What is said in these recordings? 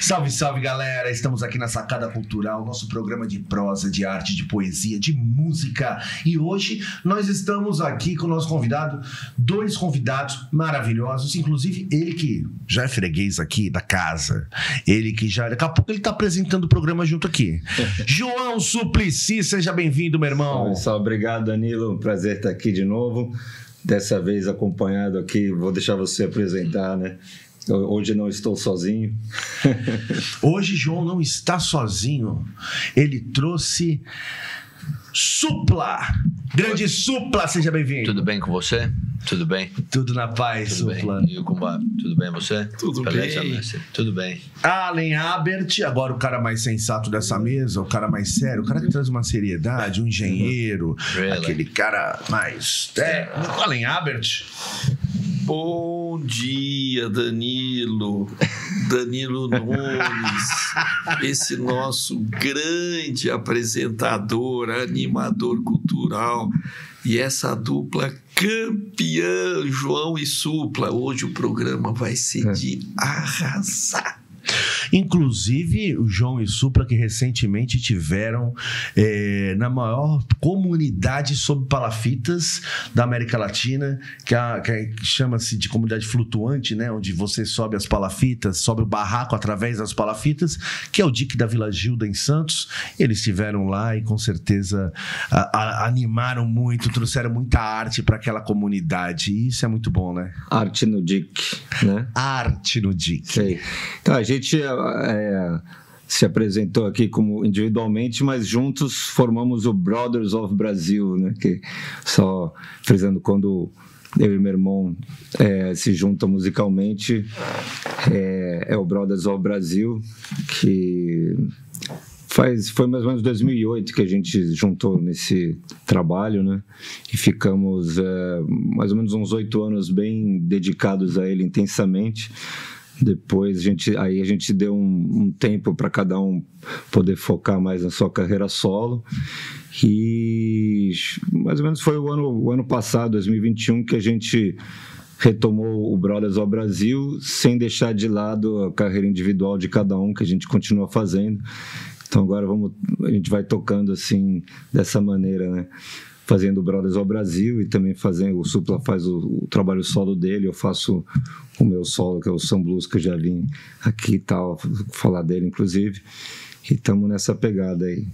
Salve, salve, galera! Estamos aqui na Sacada Cultural, nosso programa de prosa, de arte, de poesia, de música. E hoje nós estamos aqui com o nosso convidado, dois convidados maravilhosos, inclusive ele que já é freguês aqui da casa, ele que já... Daqui a pouco ele tá apresentando o programa junto aqui. João Suplicy, seja bem-vindo, meu irmão. Salve, obrigado, Danilo. Prazer estar aqui de novo. Dessa vez acompanhado aqui, vou deixar você apresentar, né? Hoje não estou sozinho. Hoje João não está sozinho. Ele trouxe Supla. Grande Supla, seja bem-vindo. Tudo bem com você? Tudo bem? Tudo na paz, Tudo Supla. Bem. E o Kumba, tudo bem você? Tudo Beleza, bem. Messi? Tudo bem. Allen Abert, agora o cara mais sensato dessa mesa, o cara mais sério, o cara que traz uma seriedade, um engenheiro, Really? aquele cara mais técnico. Allen Abert. Bom dia, Danilo. Danilo Nunes, esse nosso grande apresentador, animador cultural, e essa dupla campeã, João e Supla. Hoje o programa vai ser de arrasar. Inclusive, o João e Supla, que recentemente tiveram na maior comunidade sobre palafitas da América Latina, que chama-se de comunidade flutuante, né? Onde você sobe as palafitas, sobe o barraco através das palafitas, que é o Dique da Vila Gilda, em Santos. Eles estiveram lá e, com certeza, animaram muito, trouxeram muita arte para aquela comunidade. E isso é muito bom, né? Arte no Dick, né? Arte no Dique. Sei. Então, a gente se apresentou aqui como individualmente, mas juntos formamos o Brothers of Brazil, né? Que, só frisando, quando eu e meu irmão se juntam musicalmente, é o Brothers of Brazil, que foi mais ou menos 2008 que a gente juntou nesse trabalho, né? E ficamos mais ou menos uns 8 anos bem dedicados a ele intensamente. Depois a gente deu um tempo para cada um poder focar mais na sua carreira solo, e mais ou menos foi o ano passado, 2021, que a gente retomou o Brothers ao Brasil, sem deixar de lado a carreira individual de cada um, que a gente continua fazendo. Então agora a gente vai tocando assim, dessa maneira, né? Fazendo o Brothers ao Brasil, e também o Supla faz o trabalho solo dele, eu faço o meu solo, que é o Sam Blues, que eu já vim aqui e tal, falar dele, inclusive. E estamos nessa pegada aí.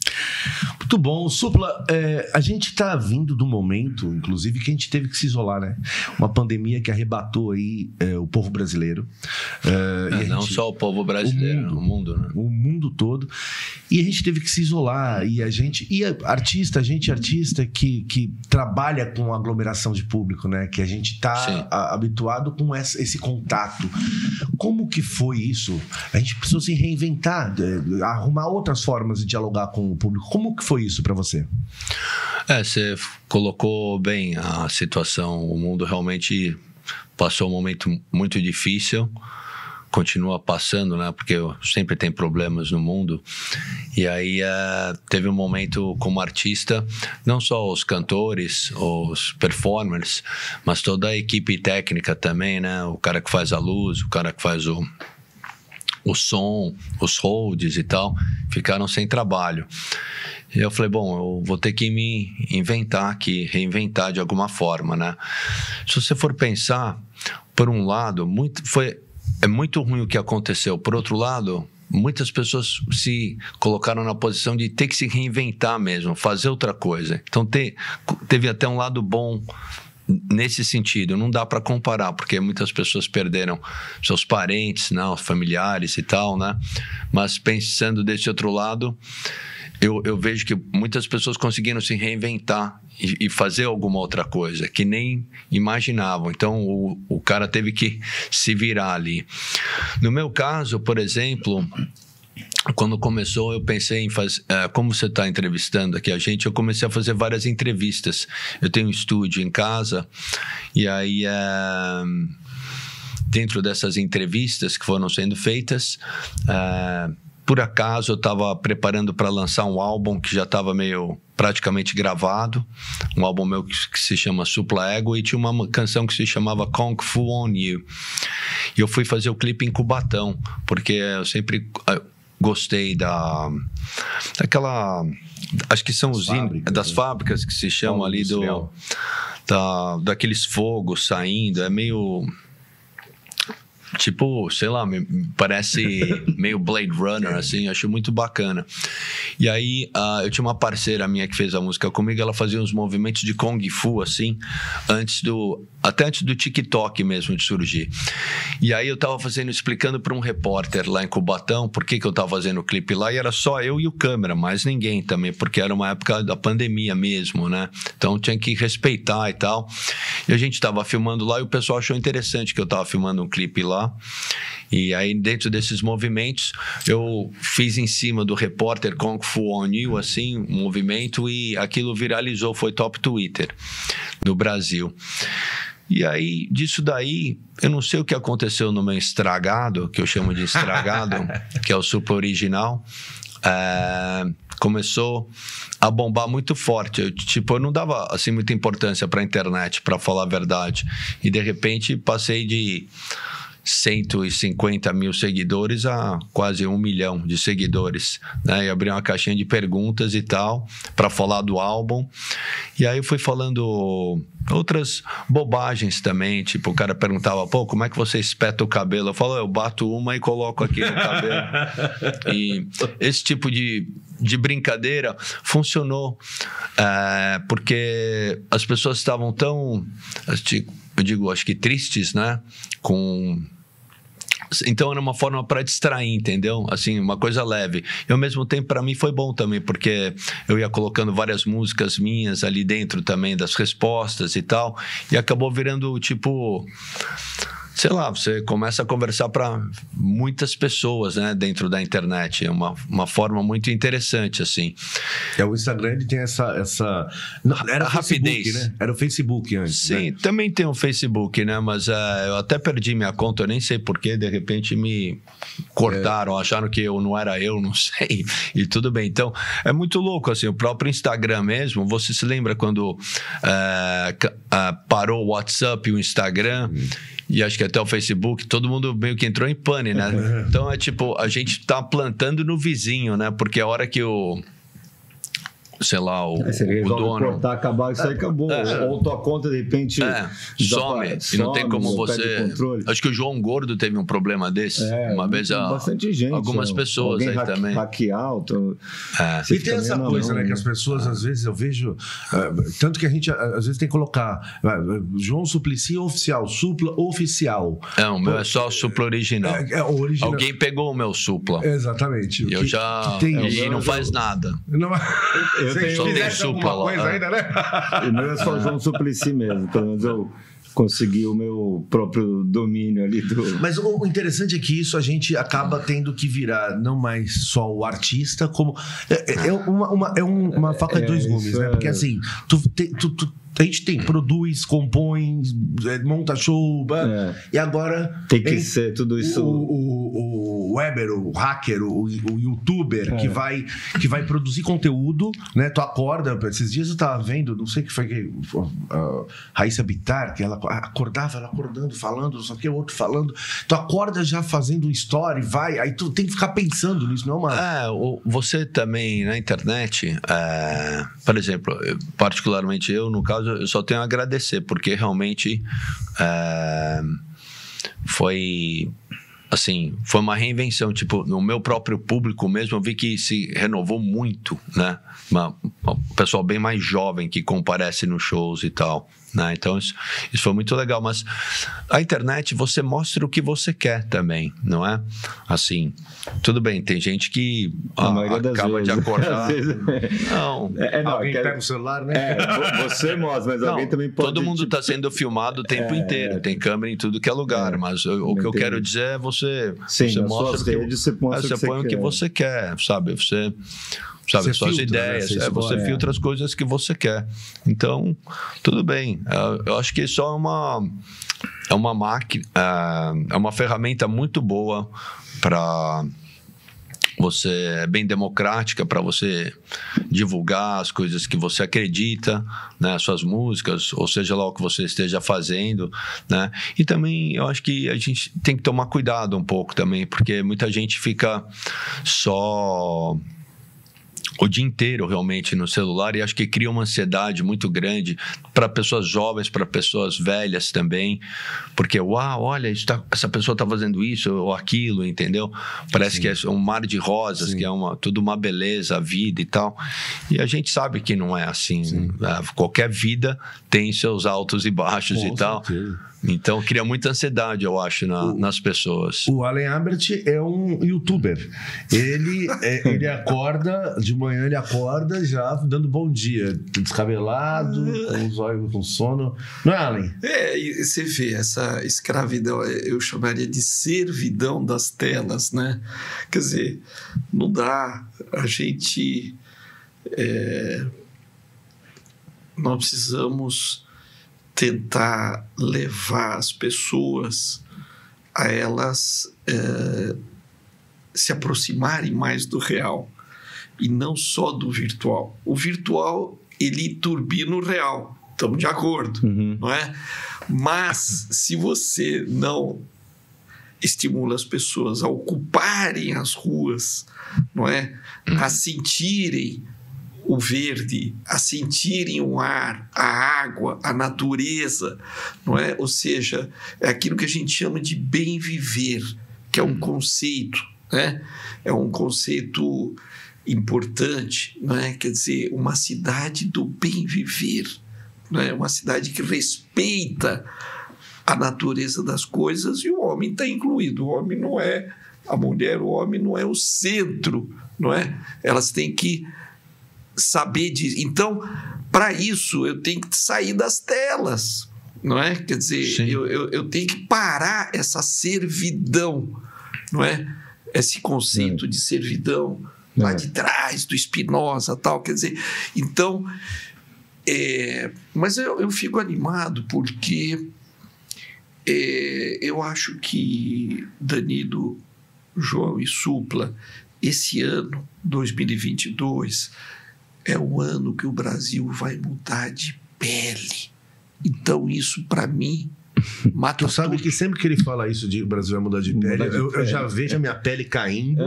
Muito bom. Supla, a gente está vindo do momento, inclusive, que a gente teve que se isolar, né? Uma pandemia que arrebatou aí o povo brasileiro. Não só o povo brasileiro, o mundo, né? O mundo todo. E a gente teve que se isolar. E artista que trabalha com aglomeração de público, né? Que a gente está habituado com esse contato. Como que foi isso? A gente precisou se reinventar, arrumar outras formas de dialogar com o público. Como que foi isso para você? Você colocou bem a situação. O mundo realmente passou um momento muito difícil, continua passando, né? Porque sempre tem problemas no mundo. E aí teve um momento como artista, não só os cantores, os performers, mas toda a equipe técnica também, né? O cara que faz a luz, o cara que faz o som, os holds e tal, ficaram sem trabalho. E eu falei, bom, eu vou ter que me reinventar de alguma forma, né? Se você for pensar, por um lado, é muito ruim o que aconteceu. Por outro lado, muitas pessoas se colocaram na posição de ter que se reinventar mesmo, fazer outra coisa. Então teve até um lado bom nesse sentido. Não dá para comparar, porque muitas pessoas perderam seus parentes, né, os familiares e tal, né? Mas pensando desse outro lado, eu vejo que muitas pessoas conseguiram se reinventar e fazer alguma outra coisa que nem imaginavam. Então o cara teve que se virar ali. No meu caso, por exemplo, quando começou, eu pensei em fazer... como você está entrevistando aqui a gente, eu comecei a fazer várias entrevistas. Eu tenho um estúdio em casa, e aí dentro dessas entrevistas que foram sendo feitas, por acaso eu estava preparando para lançar um álbum que já estava meio praticamente gravado, um álbum meu que se chama Supla Ego, e tinha uma canção que se chamava Kung Fu On You. E eu fui fazer o clipe em Cubatão, porque eu sempre gostei daquela... Acho que são das fábricas que se chamam ali daqueles fogos saindo. É meio... Tipo, sei lá, parece meio Blade Runner, assim, acho muito bacana. E aí, eu tinha uma parceira minha que fez a música comigo, ela fazia uns movimentos de Kung Fu, assim, até antes do TikTok mesmo de surgir. E aí eu tava explicando para um repórter lá em Cubatão por que eu tava fazendo o clipe lá, e era só eu e o câmera, mais ninguém também, porque era uma época da pandemia mesmo, né? Então tinha que respeitar e tal. E a gente tava filmando lá e o pessoal achou interessante que eu tava filmando um clipe lá. E aí, dentro desses movimentos, eu fiz em cima do repórter Kung Fu On You, assim, um movimento, e aquilo viralizou, foi top Twitter no Brasil. E aí, disso daí, eu não sei o que aconteceu no meu estragado, que eu chamo de estragado, que é o Supla original, começou a bombar muito forte. Eu não dava assim muita importância para a internet, para falar a verdade. E, de repente, passei de 150 mil seguidores a quase 1 milhão de seguidores, né? E abri uma caixinha de perguntas e tal para falar do álbum, e aí eu fui falando outras bobagens também, tipo, o cara perguntava, pô, como é que você espeta o cabelo? Eu falo, eu bato uma e coloco aqui no cabelo. E esse tipo de brincadeira funcionou, porque as pessoas estavam tão, eu digo, acho que tristes, né? Então era uma forma para distrair, entendeu? Assim, uma coisa leve. E ao mesmo tempo, para mim, foi bom também, porque eu ia colocando várias músicas minhas ali dentro também das respostas e tal, e acabou virando tipo... Sei lá, você começa a conversar para muitas pessoas, né, dentro da internet. É uma forma muito interessante, assim. O Instagram ele tem essa... Não, era rapidez, Facebook, né? Era o Facebook antes. Sim, né? Também tem o Facebook, né? Mas eu até perdi minha conta, eu nem sei porquê, de repente me cortaram, acharam que eu não era eu, não sei. E tudo bem. Então, é muito louco, assim, o próprio Instagram mesmo. Você se lembra quando parou o WhatsApp e o Instagram? E acho que até o Facebook, todo mundo meio que entrou em pane, né? Então é tipo, a gente tá plantando no vizinho, né? Porque a hora que o dono... cortar, acabar, isso aí acabou. Ou tua conta, de repente... some, e não tem como você... Acho que o João Gordo teve um problema desse. Uma vez, bastante gente. Algumas pessoas aí também. Hackear, E tem essa coisa, né? Que as pessoas, às vezes, eu vejo... tanto que a gente, às vezes, tem que colocar João Suplicy oficial, Supla oficial. O meu é só Supla original. Original. Alguém pegou o meu Supla. Exatamente. E eu já... E não faz nada. Eu tenho Supla lá. Coisa ainda, né? O meu é só João Suplicy mesmo. Pelo menos eu consegui o meu próprio domínio ali do... Mas o interessante é que isso a gente acaba tendo que virar não mais só o artista, como... É uma faca de dois gumes, né? Porque assim, a gente produz, compõe, monta show, e agora... Tem que ser tudo isso... O Weber, o hacker, o youtuber que vai produzir conteúdo, né? Tu acorda, esses dias eu tava vendo, não sei o que foi que... Raíssa Bittar, que ela acordando, falando, não sei o que, o outro falando. Tu acorda já fazendo story, aí tu tem que ficar pensando nisso, não é uma... Você também, na internet, por exemplo, particularmente eu, no caso, eu só tenho a agradecer, porque realmente foi uma reinvenção. Tipo, no meu próprio público mesmo, eu vi que se renovou muito, né? Um pessoal bem mais jovem que comparece nos shows e tal, né? Então isso foi muito legal. Mas a internet, você mostra o que você quer também, não é? Assim, tudo bem, tem gente que acaba de acordar. Não. Alguém pega o celular, né? Você mostra, mas alguém também pode... Todo mundo está sendo filmado o tempo inteiro, tem câmera em tudo que é lugar, mas o que eu quero dizer é você mostra você põe o que você quer, sabe? Você suas ideias, você filtra as coisas que você quer. Então, tudo bem. Eu acho que isso é uma máquina, é uma ferramenta muito boa para você é bem democrática para você divulgar as coisas que você acredita, né, suas músicas, ou seja lá o que você esteja fazendo, né? E também eu acho que a gente tem que tomar cuidado um pouco também, porque muita gente fica só o dia inteiro realmente no celular, e acho que cria uma ansiedade muito grande para pessoas jovens, para pessoas velhas também, porque uau, olha, essa pessoa está fazendo isso ou aquilo, entendeu? Parece Sim. que é um mar de rosas, Sim. que é tudo uma beleza, a vida e tal, e a gente sabe que não é assim, né? Qualquer vida tem seus altos e baixos e tal. Então, cria muita ansiedade, eu acho, nas pessoas. O Allen Ambert é um youtuber. Ele acorda, de manhã ele acorda já dando bom dia. Descabelado, com os olhos com sono. Não é, Allen? E você vê essa escravidão, eu chamaria de servidão das telas, né? Quer dizer, não dá. A gente... nós precisamos tentar levar as pessoas a elas se aproximarem mais do real e não só do virtual. O virtual, ele turbina o real, estamos de acordo, não é? Mas se você não estimula as pessoas a ocuparem as ruas, não é? A sentirem o verde, a sentirem o ar, a água, a natureza, não é? Ou seja, é aquilo que a gente chama de bem viver, que é um conceito, né? É um conceito importante, não é? Quer dizer, uma cidade do bem viver, não é? Uma cidade que respeita a natureza das coisas, e o homem está incluído. O homem não é a mulher, o homem não é o centro, não é? Elas têm que saber disso. Então, para isso, eu tenho que sair das telas, não é? Quer dizer, eu tenho que parar essa servidão, não é? Esse conceito de servidão lá de trás, do Spinoza, tal, quer dizer, então, mas eu fico animado porque eu acho que Danilo, João e Supla, esse ano, 2022, é o ano que o Brasil vai mudar de pele. Então, isso, para mim, mata Tu sabe tudo. que sempre que ele fala isso de o Brasil vai mudar de pele, eu já vejo a minha pele caindo.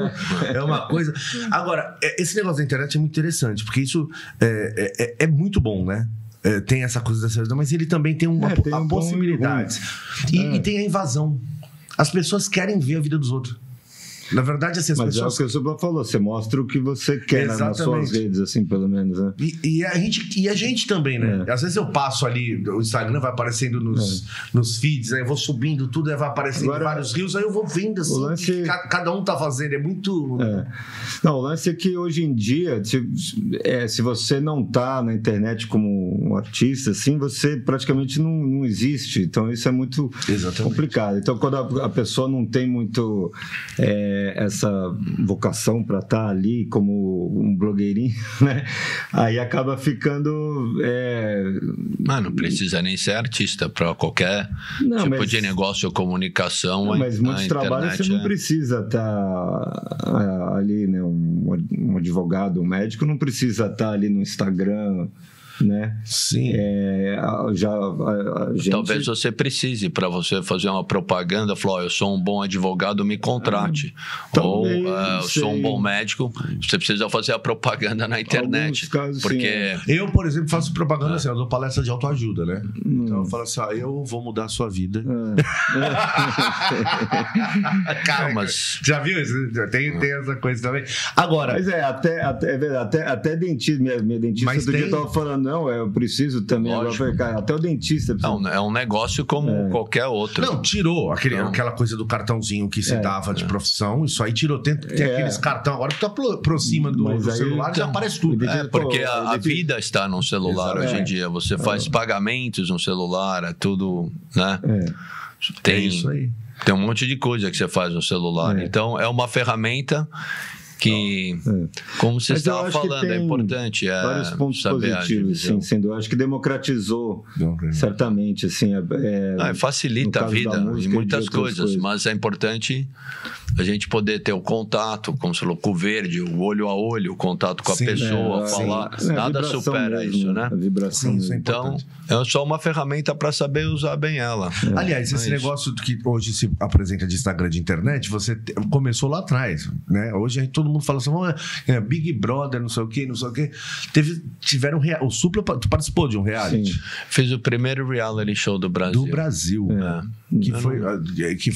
É uma coisa... Agora, esse negócio da internet é muito interessante, porque isso é muito bom, né? Tem essa coisa da servidão, mas ele também tem a possibilidade. E tem a invasão. As pessoas querem ver a vida dos outros. Na verdade, assim, as mas pessoas... é o que o Supla falou, você mostra o que você quer nas suas redes, assim, pelo menos, né? E a gente também, né? Às vezes eu passo ali, o Instagram vai aparecendo nos feeds, aí eu vou subindo tudo, aí vai aparecendo vários rios, aí eu vou vendo assim, o que cada um tá fazendo, é muito... Não, o lance é que hoje em dia, se você não tá na internet como um artista, assim, você praticamente não existe, então isso é muito complicado. Então, quando a pessoa não tem muito... essa vocação para estar ali como um blogueirinho, né? Aí acaba ficando... Mas não precisa nem ser artista para qualquer tipo de negócio ou comunicação. Mas muitos trabalhos você não precisa estar ali, né? Um advogado, um médico não precisa estar ali no Instagram, né? Sim. Talvez você precise para você fazer uma propaganda, falar, eu sou um bom advogado, me contrate. Ou eu sou um bom médico, você precisa fazer a propaganda na internet. Casos, porque eu, por exemplo, faço propaganda assim, eu dou palestra de autoajuda, né? Então eu falo assim, eu vou mudar a sua vida. Cara, mas já viu isso? Tem essa coisa também. Agora, mas até dentista, minha dentista do dia tava falando, não, eu preciso também. Agora, cara, até o dentista precisa. Não, é um negócio como qualquer outro. Não, tirou aquela coisa do cartãozinho que se dava de profissão. Isso aí tirou. Tem aqueles cartão agora que tu aproxima do celular, já aparece tudo. Porque a vida está no celular hoje em dia. Você faz pagamentos no celular, é tudo, né? Tem isso aí. Tem um monte de coisa que você faz no celular. Então, é uma ferramenta que, como você Mas eu estava acho que falando, é tem importante vários pontos saber a positivos, divisão. sim, sendo. Eu acho que democratizou, certamente, assim. Facilita no a caso vida da música em e muitas de outras coisas, mas é importante a gente poder ter o contato, como você falou, com o verde, o olho a olho, o contato com a Sim, pessoa, falar. Nada vibração supera mesmo, isso, né? A vibração Sim, isso é mesmo. Então, importante. é só uma ferramenta para saber usar bem ela. Aliás, esse negócio que hoje se apresenta de Instagram, de internet, começou lá atrás, né? Hoje todo mundo fala assim, Big Brother, não sei o quê. Tiveram o Supla, tu participou de um reality? Sim. Fiz o primeiro reality show do Brasil. Do Brasil. Que foi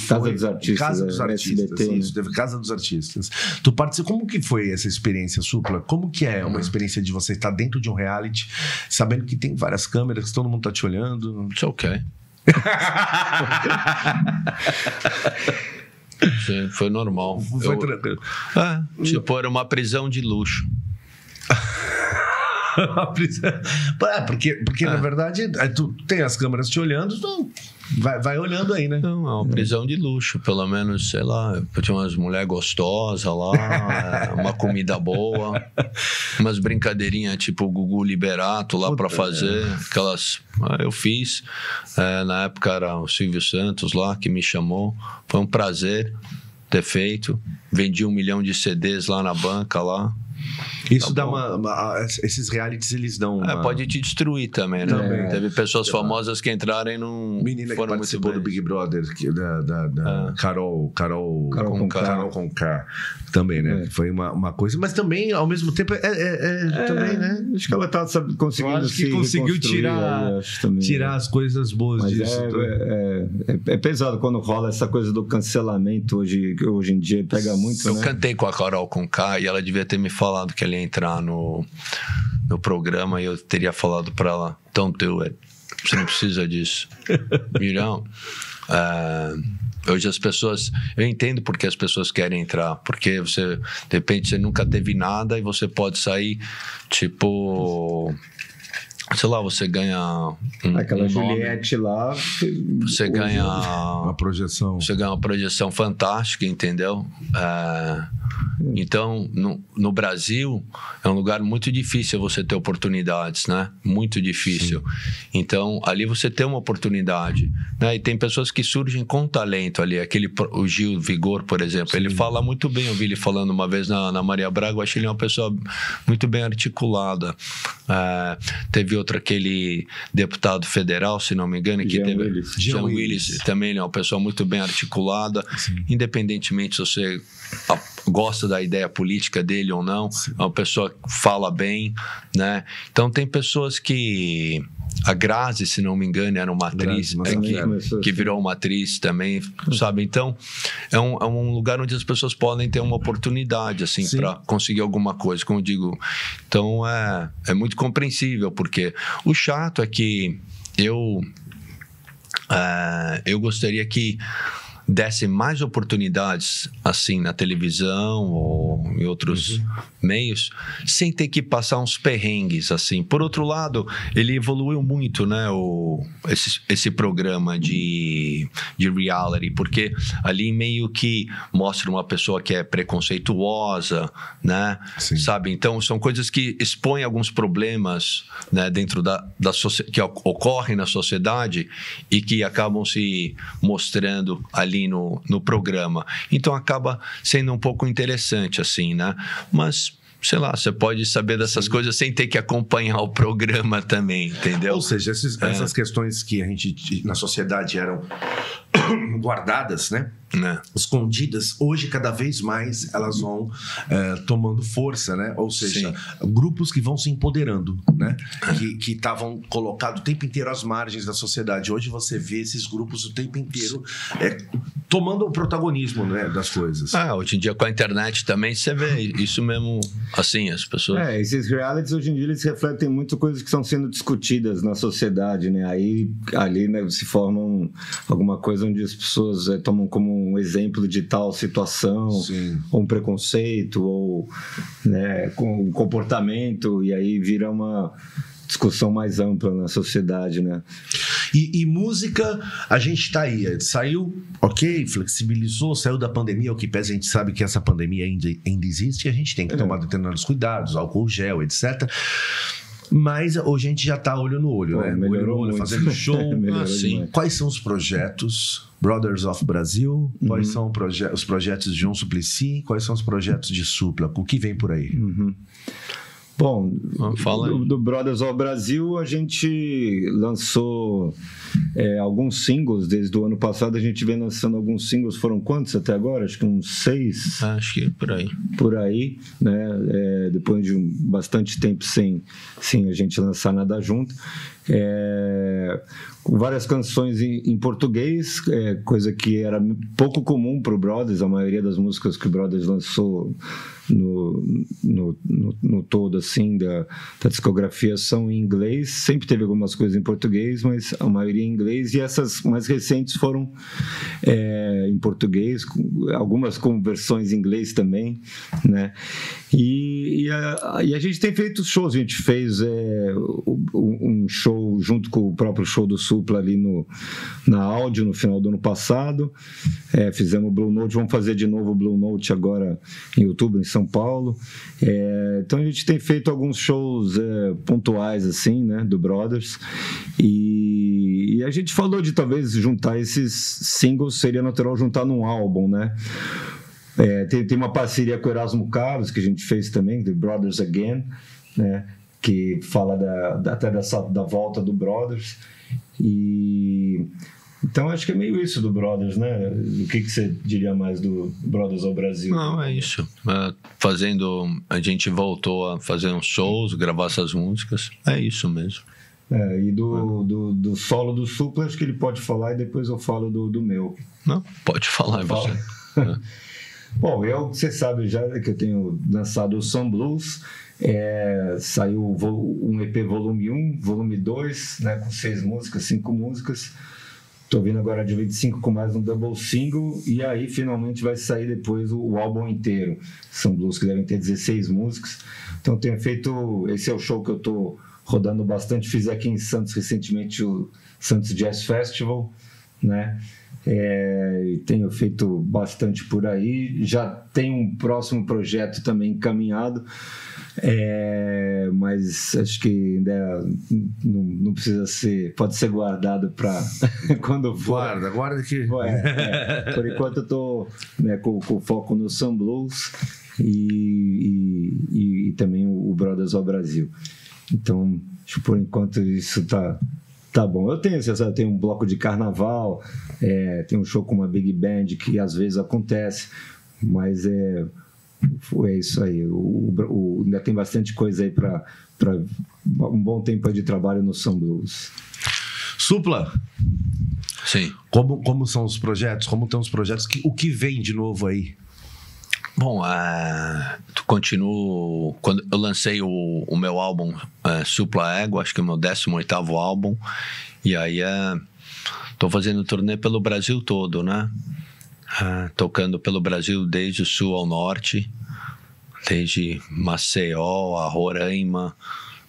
Casa dos Artistas, Casa dos Artistas, SBT, isso, teve Casa dos Artistas. Tu participou, como que foi essa experiência, Supla? Como que é uma experiência de você estar dentro de um reality, sabendo que tem várias câmeras, que todo mundo tá te olhando? It's okay. Sim, foi normal. Foi tranquilo. Era uma prisão de luxo. Porque na verdade, tu tem as câmeras te olhando, então vai olhando aí, né? Não, é uma prisão de luxo, pelo menos, sei lá, tinha umas mulheres gostosas lá, uma comida boa, umas brincadeirinhas tipo o Gugu Liberato lá pra fazer, aquelas... eu fiz, na época era o Silvio Santos lá que me chamou, foi um prazer ter feito, vendi 1 milhão de CDs lá na banca lá. Isso dá esses realities, eles dão pode te destruir também, né? Também. Teve pessoas famosas que entraram e não menina foram que muito participou bem. do Big Brother, da Carol Conká também, né? Foi uma coisa, mas também, ao mesmo tempo, também, né? Acho que ela tá conseguindo conseguiu tirar as coisas boas mas disso. É pesado quando rola essa coisa do cancelamento hoje em dia, pega muito, Eu né? cantei com a Carol Conká e ela devia ter me falado que ela ia entrar no programa e eu teria falado pra ela, don't do it, você não precisa disso. Hoje as pessoas, eu entendo porque as pessoas querem entrar, porque você, de repente, você nunca teve nada e você pode sair, tipo... sei lá, você ganha aquela Juliette lá, você ganha uma projeção. Você ganha uma projeção fantástica, entendeu? Então, no Brasil, é um lugar muito difícil você ter oportunidades, né? Muito difícil. Sim. Então, ali você tem uma oportunidade, né? E tem pessoas que surgem com talento ali. O Gil Vigor, por exemplo, ele fala muito bem. Eu vi ele falando uma vez na Maria Braga, eu achei ele uma pessoa muito bem articulada. Teve outro, aquele deputado federal, se não me engano, que teve... Jean Willis. Também ele é uma pessoa muito bem articulada. Sim. Independentemente se você gosta da ideia política dele ou não, sim, é uma pessoa que fala bem, né? Então tem pessoas que... A Grazi, se não me engano, era uma atriz que virou uma atriz também, sabe? Então, é um lugar onde as pessoas podem ter uma oportunidade, assim, para conseguir alguma coisa, como eu digo. Então, é muito compreensível, porque o chato é que eu gostaria que desse mais oportunidades assim na televisão ou em outros meios, sem ter que passar uns perrengues assim. Por outro lado, ele evoluiu muito, né, esse programa de reality, porque ali meio que mostra uma pessoa que é preconceituosa, né? Sim. Sabe? Então são coisas que expõem alguns problemas, né, dentro que ocorrem na sociedade e que acabam se mostrando ali no programa. Então acaba sendo um pouco interessante, assim, né? Mas, sei lá, você pode saber dessas coisas sem ter que acompanhar o programa também, entendeu? Ou seja, essas questões que a gente, na sociedade, eram guardadas, né? Escondidas, hoje cada vez mais elas vão tomando força, né? Ou seja, grupos que vão se empoderando, né? Que estavam colocados o tempo inteiro às margens da sociedade. Hoje você vê esses grupos o tempo inteiro tomando o protagonismo, né, das coisas. Hoje em dia com a internet também você vê isso mesmo, assim, as pessoas... Esses realities hoje em dia eles refletem muito coisas que estão sendo discutidas na sociedade, né? Aí ali, né, se formam alguma coisa onde as pessoas tomam como um exemplo de tal situação, ou um preconceito, ou, né, com um comportamento, e aí vira discussão mais ampla na sociedade, né? E música, a gente tá aí. Saiu, ok, flexibilizou, saiu da pandemia, o que pesa, a gente sabe que essa pandemia ainda existe e a gente tem que tomar determinados cuidados, álcool gel, etc. Mas hoje a gente já tá olho no olho, né? Olho no olho, fazendo show. Assim. Quais são os projetos? Brothers of Brasil? Quais são os projetos de João Suplicy? Quais são os projetos de Supla? O que vem por aí? Bom, fala aí. do Brothers of Brasil, a gente lançou alguns singles desde o ano passado. A gente vem lançando alguns singles. Foram quantos até agora? Acho que uns 6. Acho que por aí. Por aí, né? Depois de bastante tempo sem a gente lançar nada junto. Várias canções em português, coisa que era pouco comum para o Brothers. A maioria das músicas que o Brothers lançou no todo assim da discografia são em inglês. Sempre teve algumas coisas em português, mas a maioria em inglês, e essas mais recentes foram em português, algumas com versões em inglês também, né? E a gente tem feito shows. A gente fez um show junto com o próprio show do Supla ali na Áudio no final do ano passado. Fizemos o Blue Note, vamos fazer de novo o Blue Note agora em outubro em São Paulo. Então a gente tem feito alguns shows pontuais assim, né, do Brothers, e a gente falou de talvez juntar esses singles, seria natural juntar num álbum, né? Tem uma parceria com o Erasmo Carlos que a gente fez também, The Brothers Again, né, que fala até da volta do Brothers. E então acho que é meio isso do Brothers, né? O que você diria mais do Brothers ao Brasil? Não, é isso. A gente voltou a fazer uns shows, gravar essas músicas. É isso mesmo. E do solo do Supla, acho que ele pode falar e depois eu falo do meu. Não, pode falar, você. Bom, você sabe já que eu tenho lançado o Some Blues. Saiu um EP volume 1, volume 2, né, com 6 músicas, 5 músicas. Tô vindo agora de 25 com mais um double single, e aí finalmente vai sair depois o álbum inteiro. São blues que devem ter 16 músicas. Então tenho feito, esse é o show que eu tô rodando bastante. Fiz aqui em Santos recentemente o Santos Jazz Festival, né? E tenho feito bastante por aí. Já tem um próximo projeto também encaminhado, mas acho que ainda não precisa ser, pode ser guardado para quando for. Guarda que por enquanto eu tô, né, com foco no Some Blues e também o Brothers ao Brasil. Então acho que por enquanto isso tá bom. Eu tenho um bloco de carnaval, tem um show com uma big band que às vezes acontece, mas é isso aí. Ainda tem bastante coisa aí para um bom tempo de trabalho no Some Blues. Supla, sim. Como são os projetos? Como estão os projetos? O que vem de novo aí? Bom, continuo. Quando eu lancei o meu álbum Supla Ego, acho que é o meu 18º álbum, e aí tô fazendo turnê pelo Brasil todo, né? Tocando pelo Brasil desde o sul ao norte, desde Maceió, a Roraima,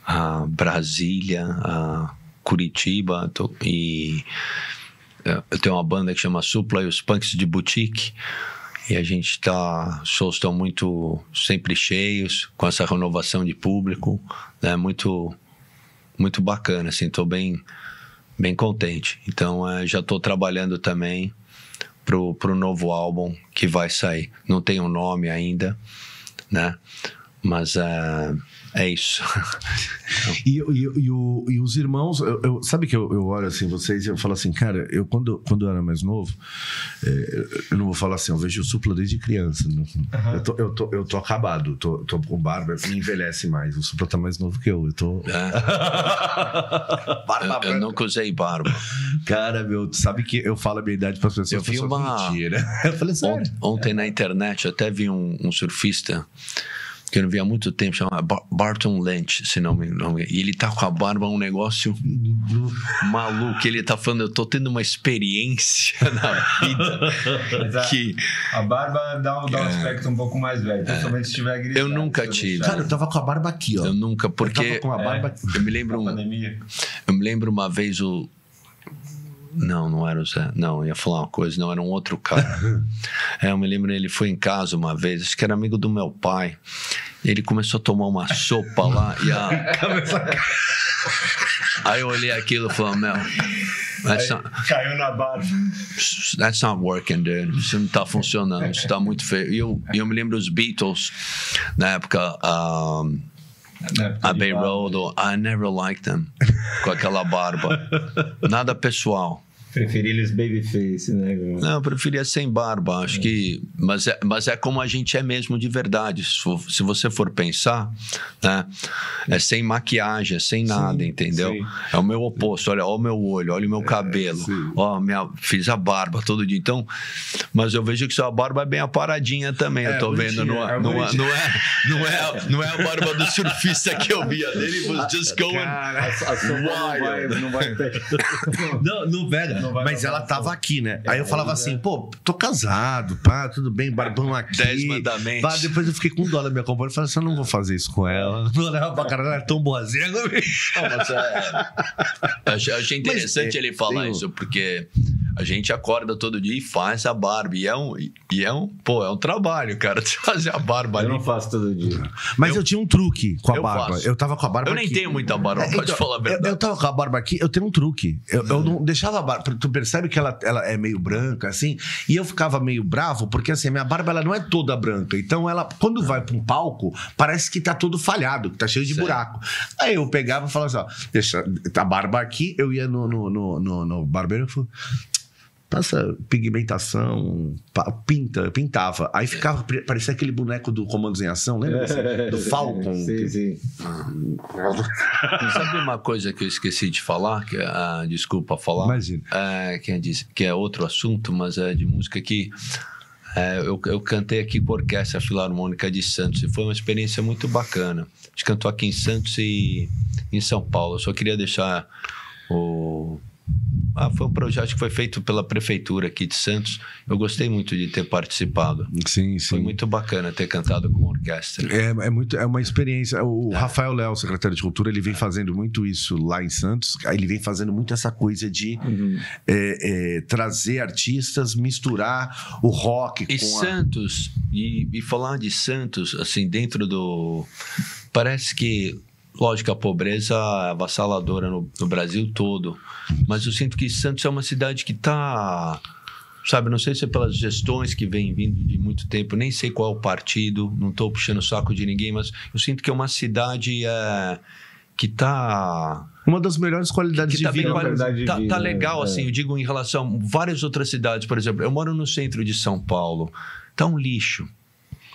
a Brasília, a Curitiba, e eu tenho uma banda que chama Supla e os Punks de Boutique. E a gente os shows estão sempre cheios, com essa renovação de público, né? Muito, muito bacana, assim, estou bem contente. Então, já estou trabalhando também pro novo álbum que vai sair. Não tem um nome ainda, né? Mas é isso. E os irmãos, sabe que eu olho assim, vocês, e eu falo assim, cara, quando eu era mais novo, eu não vou falar assim, eu vejo o Supla desde criança. Eu tô acabado, tô com barba, me envelhece mais. O Supla tá mais novo que eu tô. Eu nunca usei barba. Cara, sabe que eu falo a minha idade para as pessoas. Eu vi mentira. Eu falei, sério? Ontem na internet eu até vi um surfista que eu não vi há muito tempo, chama Barton Lynch, se não me engano. E ele tá com a barba um negócio maluco. Ele tá falando, eu tô tendo uma experiência na vida. Que a barba dá um aspecto um pouco mais velho, principalmente se estiver gritando. Eu nunca tive. Cara, eu tava com a barba aqui, ó. Eu nunca, porque... Eu tava com a barba... Eu me lembro uma vez Não era o Zé. Não, eu ia falar uma coisa. Não, era um outro cara. Eu me lembro, ele foi em casa uma vez. Acho que era amigo do meu pai. Ele começou a tomar uma sopa lá. E aí eu olhei aquilo e falei, caiu na barba. That's not working, dude. Isso não tá funcionando. Isso tá muito feio. E eu me lembro dos Beatles, na época... Abbey Road, I never liked them. Com aquela barba. Nada pessoal. Preferi eles babyface, né? Não, eu preferia sem barba. Acho que... Mas é como a gente é mesmo de verdade. Se você for pensar, né? É sem maquiagem, é sem nada, entendeu? Sim. É o meu oposto. Olha o meu olho, olha o meu cabelo. Fiz a barba todo dia. Então, mas eu vejo que sua barba é bem aparadinha também. Eu tô vendo. Não é a barba do surfista que eu vi. A dele was just going wild. Não vai ter. Não, velho. Mas ela tava aqui, né? Aí eu falava assim, pô, tô casado, pá, tudo bem, barbão aqui. 10 mandamentos. Pá, depois eu fiquei com dó da minha companhia e falei assim, eu não vou fazer isso com ela. Não leva pra caralho, ela é tão boazinha. Achei interessante ele falar isso, porque a gente acorda todo dia e faz a barba. E é um trabalho, cara, de fazer a barba ali. Eu não faço todo dia. Mas eu tinha um truque com a barba. Faço. Eu tava com a barba aqui. Eu nem tenho muita barba, pode falar a verdade. Eu tava com a barba aqui, eu tenho um truque. Eu não deixava a barba. Tu percebe que ela é meio branca, assim, e eu ficava meio bravo, porque assim, a minha barba ela não é toda branca. Então ela, quando vai pra um palco, parece que tá todo falhado, que tá cheio de buraco. Aí eu pegava e falava assim, ó, deixa a barba aqui, eu ia no barbeiro e falava, passa pigmentação, pintava. Aí ficava, parecia aquele boneco do Comandos em Ação, lembra? Do Falcon. Sim. Sabe uma coisa que eu esqueci de falar? Desculpa falar. Imagina. Que é outro assunto, mas é de música que... eu cantei aqui com a Orquestra Filarmônica de Santos e foi uma experiência muito bacana. A gente cantou aqui em Santos e em São Paulo. Eu só queria deixar foi um projeto que foi feito pela prefeitura aqui de Santos. Eu gostei muito de ter participado. Sim. Foi muito bacana ter cantado com a orquestra. É uma experiência. O Rafael Léo, secretário de Cultura, ele vem fazendo muito isso lá em Santos. Ele vem fazendo muito essa coisa de trazer artistas, misturar o rock com Santos, e falar de Santos, assim, dentro do... Parece que... Lógico, a pobreza é avassaladora no Brasil todo. Mas eu sinto que Santos é uma cidade que está... Sabe, não sei se é pelas gestões que vêm vindo de muito tempo, nem sei qual é o partido, não estou puxando o saco de ninguém, mas eu sinto que é uma cidade que está... Uma das melhores qualidades de vida. Tá legal, assim, eu digo em relação a várias outras cidades. Por exemplo, eu moro no centro de São Paulo. Tá um lixo.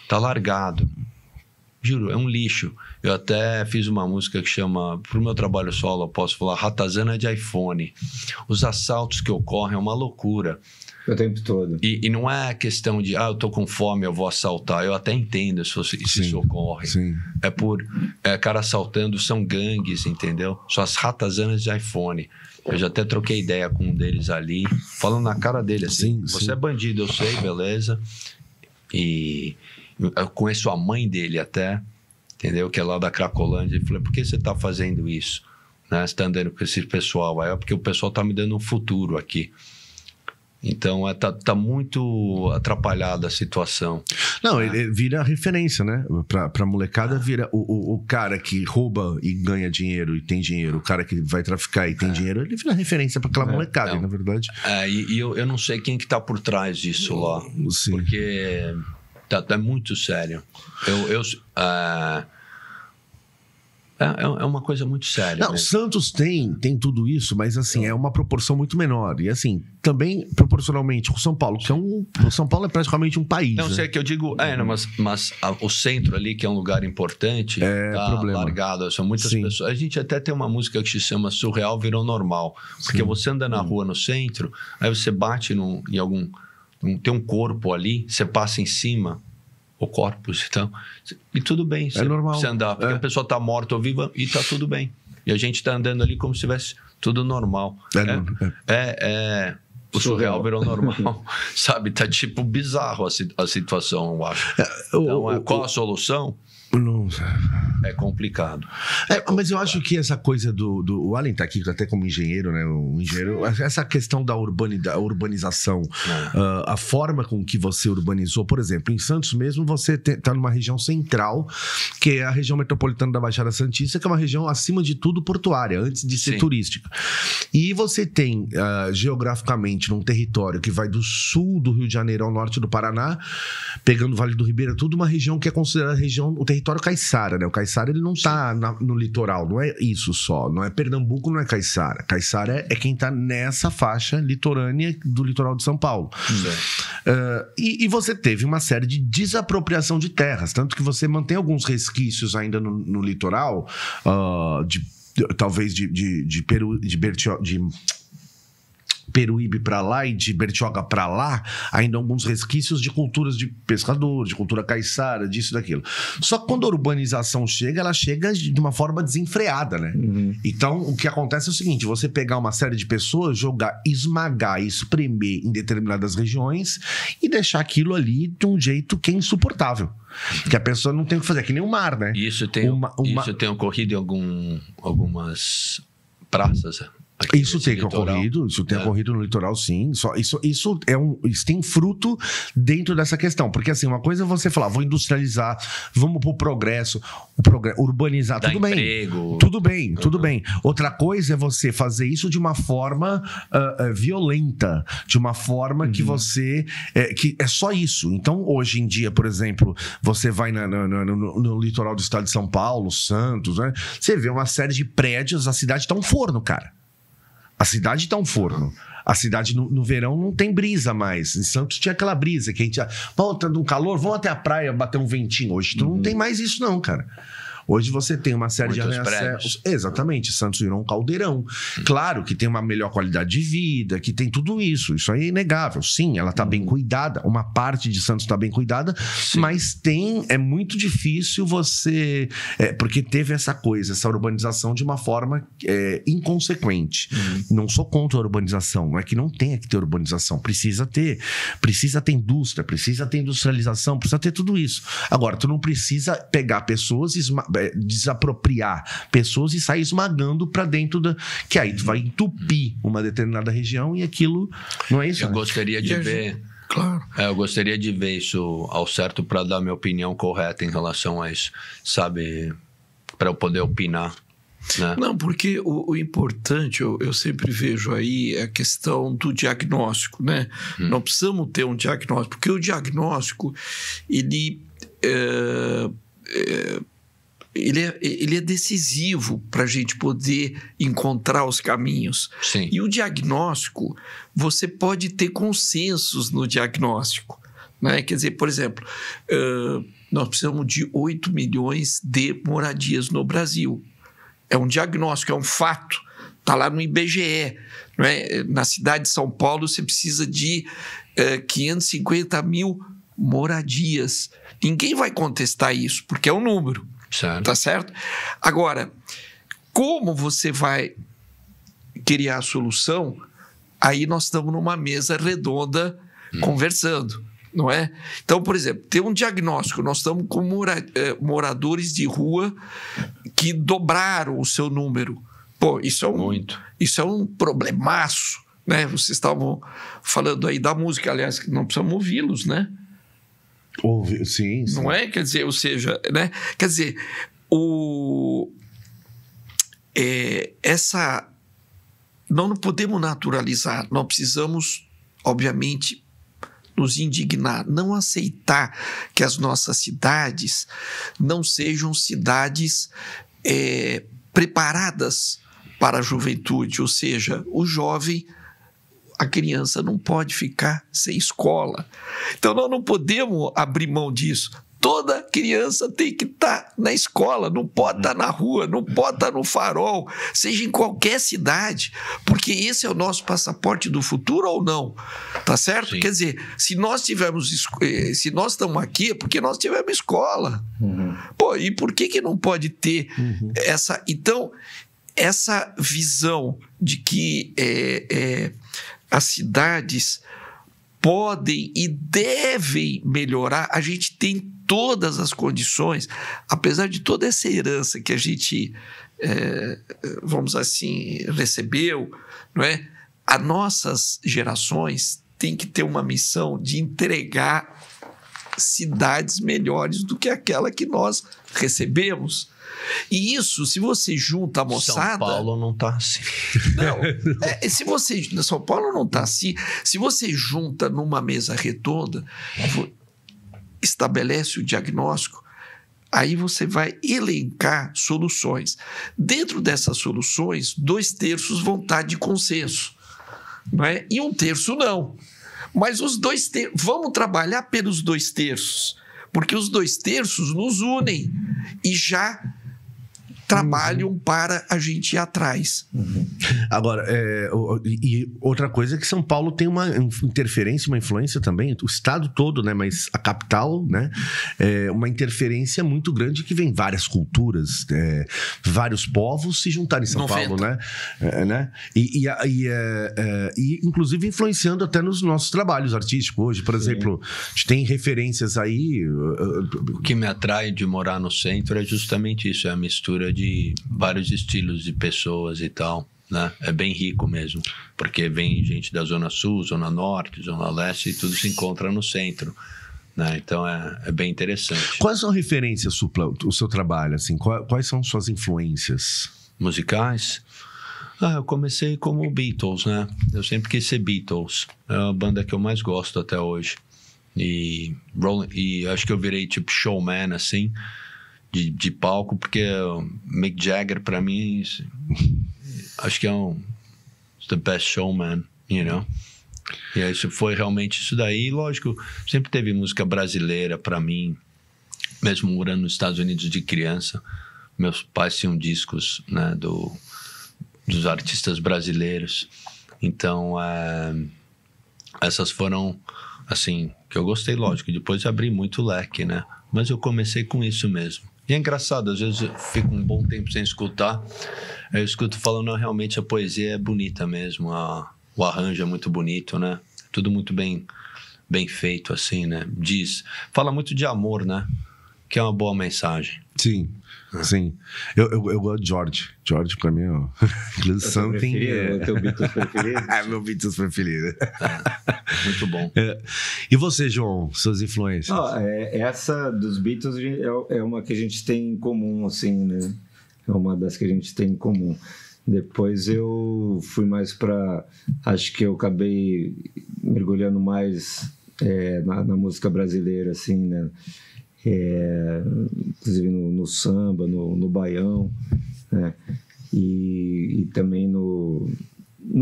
Tá largado. Juro, é um lixo. Eu até fiz uma música que chama, pro meu trabalho solo, eu posso falar, Ratazana de iPhone. Os assaltos que ocorrem é uma loucura. O tempo todo. E não é questão de, eu tô com fome, eu vou assaltar. Eu até entendo se isso ocorre. Sim. Cara assaltando, são gangues, entendeu? São as ratazanas de iPhone. Eu já até troquei ideia com um deles ali, falando na cara dele assim, você é bandido, eu sei, beleza. E eu conheço a mãe dele até, entendeu? Que é lá da Cracolândia. Ele falou, por que você tá fazendo isso? Né? Você tá andando com esse pessoal? Aí, porque o pessoal tá me dando um futuro aqui. Então, tá muito atrapalhada a situação. Não, ele vira referência, né? Pra molecada, vira o cara que rouba e ganha dinheiro e tem dinheiro, o cara que vai traficar e tem dinheiro, ele vira referência pra aquela molecada, na verdade. E eu não sei quem que tá por trás disso lá. Sim. Porque tá muito sério. É uma coisa muito séria. Não, mesmo. Santos tem tudo isso, mas assim, é uma proporção muito menor. E assim, também proporcionalmente com São Paulo, que o São Paulo é praticamente um país. Não, sei que eu digo, mas o centro ali, que é um lugar importante, tá largado. São muitas pessoas. A gente até tem uma música que se chama Surreal Virou Normal. Porque você anda na rua no centro, aí você bate em algum... Tem um corpo ali, você passa em cima... ou corpos, então, e tudo bem. É normal. Você andar, porque a pessoa está morta ou viva e está tudo bem. E a gente está andando ali como se tivesse tudo normal. O surreal virou normal, sabe? Tá tipo bizarro a situação, eu acho. Então, qual a solução? Não. É complicado. Mas eu acho que essa coisa o Allen tá aqui até como engenheiro, né? Um engenheiro, essa questão da urbanização, a forma com que você urbanizou, por exemplo, em Santos mesmo, você tá numa região central, que é a região metropolitana da Baixada Santista, que é uma região, acima de tudo, portuária, antes de ser turística. E você tem, geograficamente, num território que vai do sul do Rio de Janeiro ao norte do Paraná, pegando o Vale do Ribeira, tudo uma região que é considerada o território caiçara, né? O caiçara, ele não tá no litoral, não é isso só, não é Pernambuco, não é caiçara. Caiçara é quem tá nessa faixa litorânea do litoral de São Paulo. E você teve uma série de desapropriação de terras, tanto que você mantém alguns resquícios ainda no litoral, talvez de Peruíbe para lá e de Bertioga para lá, ainda alguns resquícios de culturas de pescador, de cultura caiçara, disso e daquilo. Só que quando a urbanização chega, ela chega de uma forma desenfreada, né? Então, o que acontece é o seguinte, você pegar uma série de pessoas, jogar, esmagar, espremer em determinadas regiões e deixar aquilo ali de um jeito que é insuportável. Que a pessoa não tem o que fazer, é que nem o mar, né? Isso tem ocorrido em algumas praças. Isso tem ocorrido no litoral, sim. Isso tem fruto dentro dessa questão. Porque assim, uma coisa é você falar, vou industrializar, vamos pro progresso, urbanizar, tudo bem. Tudo bem. Outra coisa é você fazer isso de uma forma violenta, de uma forma que você... que é só isso. Então, hoje em dia, por exemplo, você vai no litoral do estado de São Paulo, Santos, né? Você vê uma série de prédios, a cidade tá um forno, cara. A cidade tá um forno. A cidade no verão não tem brisa mais. Em Santos tinha aquela brisa que a gente... tá um calor, vamos até a praia bater um ventinho. Hoje não tem mais isso não, cara. Hoje você tem uma série de arranha-céus. Exatamente, Santos virou um caldeirão. Claro que tem uma melhor qualidade de vida, que tem tudo isso. Isso aí é inegável. Sim, ela está bem cuidada. Uma parte de Santos está bem cuidada, mas é muito difícil você... porque teve essa urbanização de uma forma inconsequente. Não sou contra a urbanização. Não é que não tenha que ter urbanização. Precisa ter indústria, precisa ter industrialização, precisa ter tudo isso. Agora, tu não precisa pegar pessoas desapropriar pessoas e sair esmagando para dentro que aí tu vai entupir uma determinada região e aquilo não é isso. Eu gostaria de ver. Claro. Eu gostaria de ver isso ao certo para dar minha opinião correta em relação a isso, sabe? Para eu poder opinar. Né? Não, porque o importante, eu sempre vejo aí a questão do diagnóstico, né? Não precisamos ter um diagnóstico, porque o diagnóstico, ele é decisivo para a gente poder encontrar os caminhos. Sim. E o diagnóstico, você pode ter consensos no diagnóstico, né? Quer dizer, por exemplo, nós precisamos de 8 milhões de moradias no Brasil. É um diagnóstico, é um fato. Está lá no IBGE. Não é? Na cidade de São Paulo, você precisa de 550 mil moradias. Ninguém vai contestar isso, porque é um número. Certo. Tá certo? Agora, como você vai criar a solução? Aí nós estamos numa mesa redonda conversando, não é? Então, por exemplo, tem um diagnóstico. Nós estamos com moradores de rua que dobraram o seu número. Pô, isso é um problemaço, né? Vocês estavam falando aí da música, aliás, que não precisamos ouvi-los, né? Sim. Não é? Quer dizer, ou seja, né? Quer dizer, não podemos naturalizar, nós precisamos, obviamente, nos indignar, não aceitar que as nossas cidades não sejam cidades preparadas para a juventude, ou seja, o jovem, a criança não pode ficar sem escola. Então, nós não podemos abrir mão disso. Toda criança tem que estar na escola, não pode estar na rua, não pode estar no farol, seja em qualquer cidade, porque esse é o nosso passaporte do futuro ou não? Tá certo? Sim. Quer dizer, se nós estamos aqui é porque nós tivemos escola. Pô, e por que não pode ter essa... Então, essa visão de que as cidades podem e devem melhorar, a gente tem todas as condições, apesar de toda essa herança que a gente, vamos assim, recebeu, não é? As nossas gerações têm que ter uma missão de entregar cidades melhores do que aquela que nós recebemos. E isso, se você junta a moçada... São Paulo não está assim. Não, São Paulo não está assim. Se você junta numa mesa redonda, estabelece o diagnóstico, aí você vai elencar soluções. Dentro dessas soluções, 2/3 vão estar de consenso, não é? E 1/3 não. Mas os 2/3, vamos trabalhar pelos 2/3, porque os 2/3 nos unem e já trabalham para a gente ir atrás. Agora, e outra coisa é que São Paulo tem uma interferência, uma influência também, o estado todo, né? Mas a capital, né? Uma interferência muito grande que vem várias culturas, vários povos se juntarem em São 90. Paulo, né? E inclusive influenciando até nos nossos trabalhos artísticos hoje. Por exemplo, a gente tem referências aí... O que me atrai de morar no centro é justamente isso, é a mistura de vários estilos de pessoas e tal, né? É bem rico mesmo, porque vem gente da Zona Sul, Zona Norte, Zona Leste, e tudo se encontra no centro, né? Então é bem interessante. Quais são referências, Supla, o seu trabalho? Assim, quais são suas influências? Musicais? Eu comecei como Beatles, né? Eu sempre quis ser Beatles. É a banda que eu mais gosto até hoje. E acho que eu virei tipo showman, assim, de palco, porque Mick Jagger, pra mim, acho que é the best showman, you know? E aí foi realmente isso daí. Lógico, sempre teve música brasileira pra mim, mesmo morando nos Estados Unidos de criança. Meus pais tinham discos, né, dos artistas brasileiros. Então, essas foram, assim, que eu gostei, lógico. Depois abri muito leque, né? Mas eu comecei com isso mesmo. E é engraçado, às vezes eu fico um bom tempo sem escutar. Eu escuto falando, não, realmente a poesia é bonita mesmo. O arranjo é muito bonito, né? Tudo muito bem feito, assim, né? Fala muito de amor, né? Que é uma boa mensagem. Sim, sim. Eu gosto de George. George, pra mim, é something... É o teu Beatles preferido? É meu Beatles preferido. Muito bom. E você, João? Suas influências? Essa dos Beatles é uma que a gente tem em comum, assim, né? É uma das que a gente tem em comum. Depois eu fui mais para... Acho que eu acabei mergulhando mais na música brasileira, assim, né? Inclusive no samba, no baião, né? E também no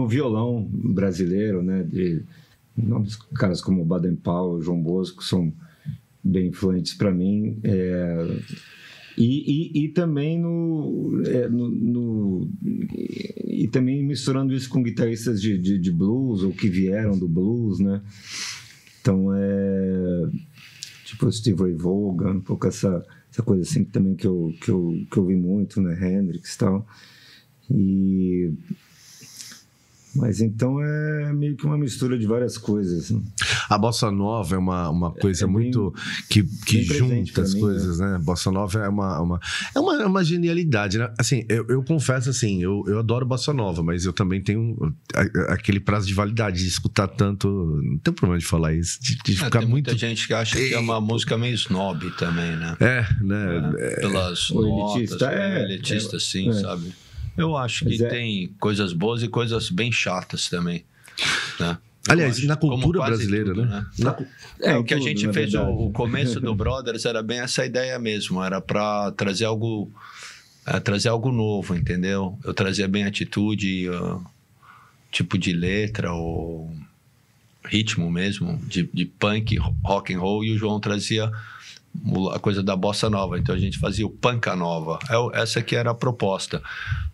violão brasileiro, né? De nomes, caras como Baden Powell, João Bosco, são bem influentes para mim. E também e também misturando isso com guitarristas de blues ou que vieram do blues, né? Então tipo o Steve Ray Vaughan, um pouco essa coisa assim também que eu vi muito, né? Hendrix e tal. Mas então é meio que uma mistura de várias coisas, né? A bossa nova é uma coisa muito que junta as coisas, né? Bossa nova é uma genialidade, né? Assim, eu confesso assim, eu adoro bossa nova, mas eu também tenho aquele prazo de validade de escutar tanto, não tem problema de falar isso, de ficar tem muito... muita gente que acha que é uma música meio snob também, né? Pelas elitista, notas, elitista, sim, sabe? Eu acho que tem coisas boas e coisas bem chatas também, né? Aliás, na cultura brasileira, tudo, né? O que a gente fez, o começo do Brothers era bem essa ideia mesmo, era para trazer algo novo, entendeu? Eu trazia bem atitude, tipo de letra, ou ritmo mesmo, de punk, rock and roll, e o João trazia a coisa da bossa nova. Então a gente fazia o panca nova. Essa que era a proposta.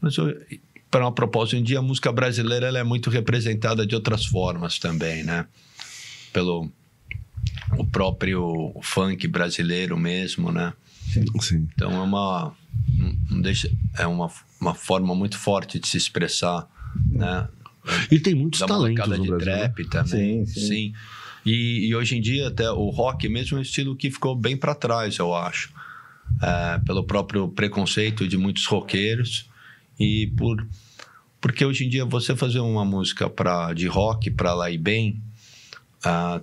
Mas para uma proposta, hoje em dia a música brasileira ela é muito representada de outras formas também, né? Pelo o próprio funk brasileiro mesmo, né? Sim. Então é uma forma muito forte de se expressar, né? E tem muitos da talentos molecada no de Brasil, trap né? também. Sim. E hoje em dia até o rock mesmo é um estilo que ficou bem para trás, eu acho. Pelo próprio preconceito de muitos roqueiros e porque hoje em dia você fazer uma música de rock para lá ir bem,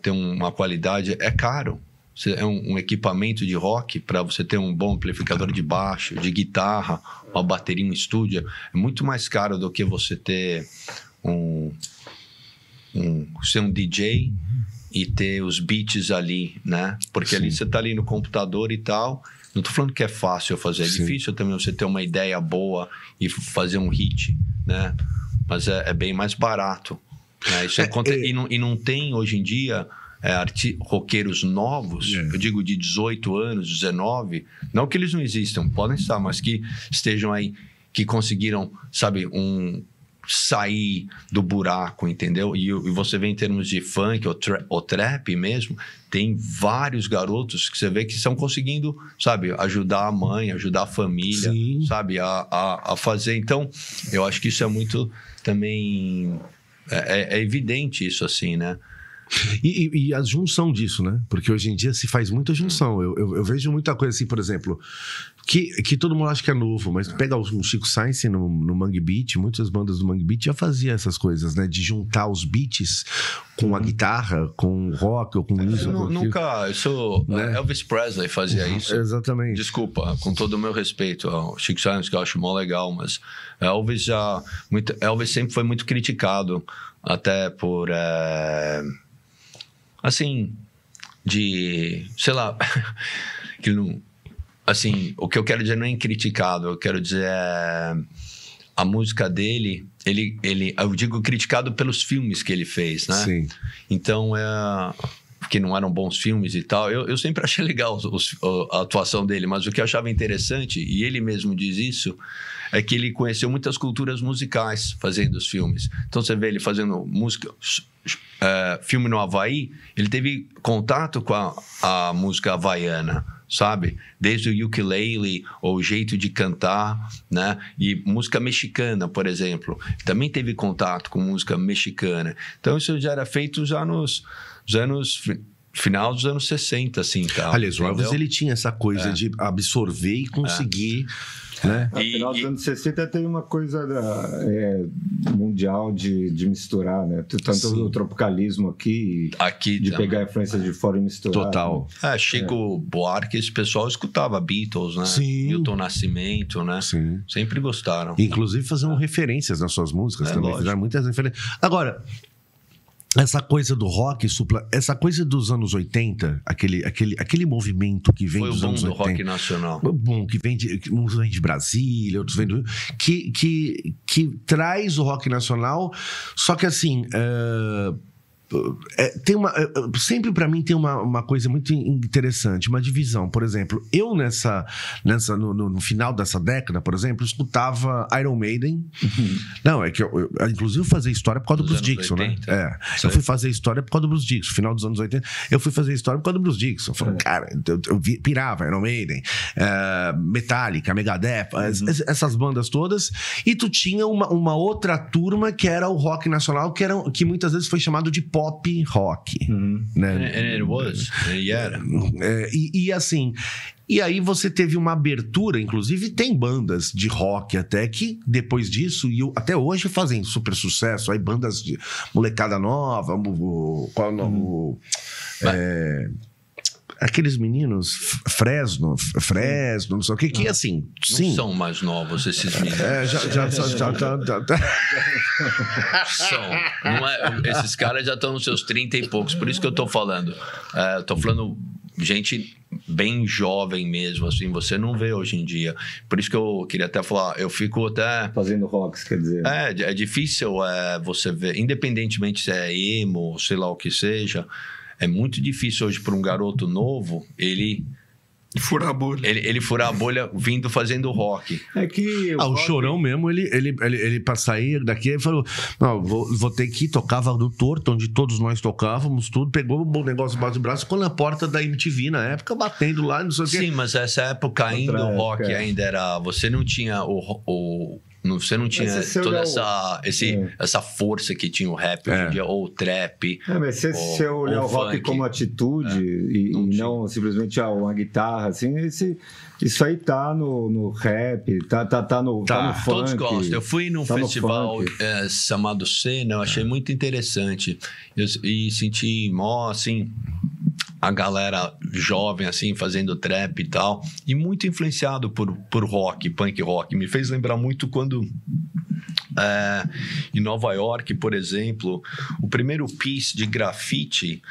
ter uma qualidade, é caro. É um equipamento de rock para você ter um bom amplificador de baixo, de guitarra, uma bateria em estúdio, é muito mais caro do que você ter ser um DJ e ter os beats ali, né? Porque Sim. ali você tá ali no computador e tal. Não tô falando que é fácil fazer, é Sim. difícil também você ter uma ideia boa e fazer um hit, né? Mas é bem mais barato, né? Isso e não tem hoje em dia roqueiros novos, eu digo de 18 anos, 19, não que eles não existam, podem estar, mas que estejam aí, que conseguiram, sabe, sair do buraco, entendeu? E você vê em termos de funk ou trap mesmo, tem vários garotos que você vê que estão conseguindo, sabe, ajudar a mãe, ajudar a família, Sim. sabe, a fazer. Então, eu acho que isso é muito também... É evidente isso, assim, né? E a junção disso, né? Porque hoje em dia se faz muita junção. Eu vejo muita coisa assim, por exemplo, que todo mundo acha que é novo, mas pega o Chico Sainz no Mangue Beat, muitas bandas do Mangue Beat já faziam essas coisas, né? De juntar os beats com a guitarra, com o rock ou com isso. Né? Elvis Presley fazia isso. Exatamente. Desculpa, com todo o meu respeito ao Chico Sainz, que eu acho mó legal, mas Elvis sempre foi muito criticado, até por... assim, sei lá, que não, assim, o que eu quero dizer não é criticado, eu quero dizer a música dele, eu digo criticado pelos filmes que ele fez, né? Sim. Então, que não eram bons filmes e tal, eu sempre achei legal a atuação dele, mas o que eu achava interessante, e ele mesmo diz isso, é que ele conheceu muitas culturas musicais fazendo os filmes. Então você vê ele fazendo música, filme no Havaí, ele teve contato com a música havaiana, sabe? Desde o ukulele, ou o jeito de cantar, né? E música mexicana, por exemplo. Também teve contato com música mexicana. Então isso já era feito já nos anos... final dos anos 60, assim, tá? Aliás, o Elvis, ele tinha essa coisa de absorver e conseguir... Né? No final dos anos 60 tem uma coisa mundial de misturar, né? Tanto o tropicalismo aqui de também. Pegar influências de fora e misturar. Total. Né? Chico Buarque, esse pessoal escutava Beatles, né? Sim. Milton Nascimento, né? Sim. Sempre gostaram. Inclusive faziam referências nas suas músicas também. Lógico. Fizeram muitas referências. Agora... essa coisa do rock, essa coisa dos anos 80, aquele movimento que vem dos anos 80. Foi o boom do rock nacional. Bom, que vem uns vêm de Brasília, outros vêm que traz o rock nacional, só que assim... sempre para mim tem uma coisa muito interessante, uma divisão. Por exemplo, eu no final dessa década, por exemplo, escutava Iron Maiden. Não, é que eu inclusive fazia história por causa do Bruce Dixon, 80. Né? Eu fui fazer história por causa do Bruce Dixon. Final dos anos 80, eu fui fazer história por causa do Bruce Dixon. Falei, cara, eu pirava Iron Maiden, Metallica, Megadeth, essas bandas todas. E tu tinha uma outra turma que era o rock nacional, que muitas vezes foi chamado de pop rock, né? And it was. Yeah. E assim, e aí você teve uma abertura, inclusive tem bandas de rock até que depois disso, e até hoje fazem super sucesso, aí bandas de molecada nova, aqueles meninos, Fresno, não sei o que assim, sim. Não são mais novos esses meninos. Esses caras já estão nos seus 30 e poucos, por isso que eu tô falando. Tô falando gente bem jovem mesmo, assim, você não vê hoje em dia. Por isso que eu queria até falar, eu fico até... fazendo rocks, quer dizer. É difícil você ver, independentemente se é emo, sei lá o que seja... é muito difícil hoje para um garoto novo ele Furar a bolha. Ele furar a bolha vindo fazendo rock. É que o Chorão mesmo, ele para sair daqui, ele falou: não, vou ter que ir. Tocava no Torto, onde todos nós tocávamos, tudo. Pegou o negócio debaixo do braço, ficou na porta da MTV na época, batendo lá, não sei o quê. Sim, mas essa época ainda o rock ainda era. Você não tinha você não tinha toda essa força que tinha o rap hoje em dia, ou o trap. Mas se você olhar o rock como atitude e não simplesmente uma guitarra, assim, isso aí tá no rap, tá no funk. Todos gostam. Eu fui num festival chamado Cena, eu achei muito interessante. E senti, assim, a galera jovem, assim, fazendo trap e tal. E muito influenciado por rock, punk rock. Me fez lembrar muito quando... em Nova York, por exemplo, o primeiro piece de grafite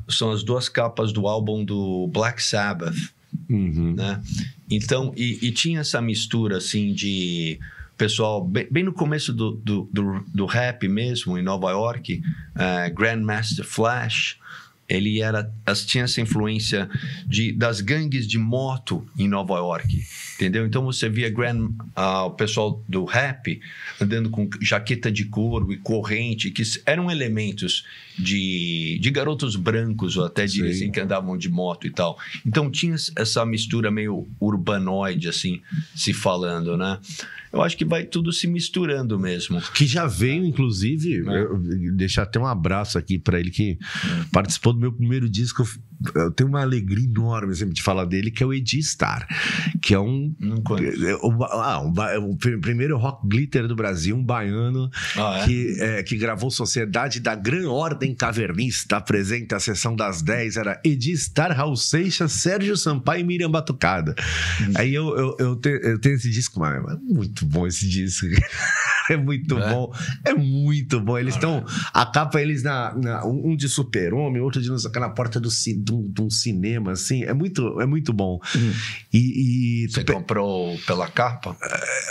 são as 2 capas do álbum do Black Sabbath. Uhum. Né? Então, e tinha essa mistura, assim, de... Pessoal, bem no começo do rap mesmo, em Nova York, Grandmaster Flash... Ele tinha essa influência das gangues de moto em Nova York, entendeu? Então você via o pessoal do rap andando com jaqueta de couro e corrente, que eram elementos de garotos brancos, ou até diria assim, que andavam de moto e tal. Então tinha essa mistura meio urbanoide, assim, se falando, né? Eu acho que vai tudo se misturando mesmo. Que já veio, inclusive, deixar até um abraço aqui para ele, que participou do meu primeiro disco. Eu tenho uma alegria enorme sempre de falar dele, que é o Edi Star, que é o primeiro rock glitter do Brasil, um baiano que gravou Sociedade da Gran Ordem Cavernista. Apresenta a sessão das 10, era Edi Star, Raul Seixas, Sérgio Sampaio e Miriam Batucada. Aí eu tenho esse disco, mas é muito bom esse disco. É muito bom. É muito bom. Eles estão... A capa, eles um de Super-Homem, outro de na porta de um cinema, assim. É muito bom. Você comprou pela capa?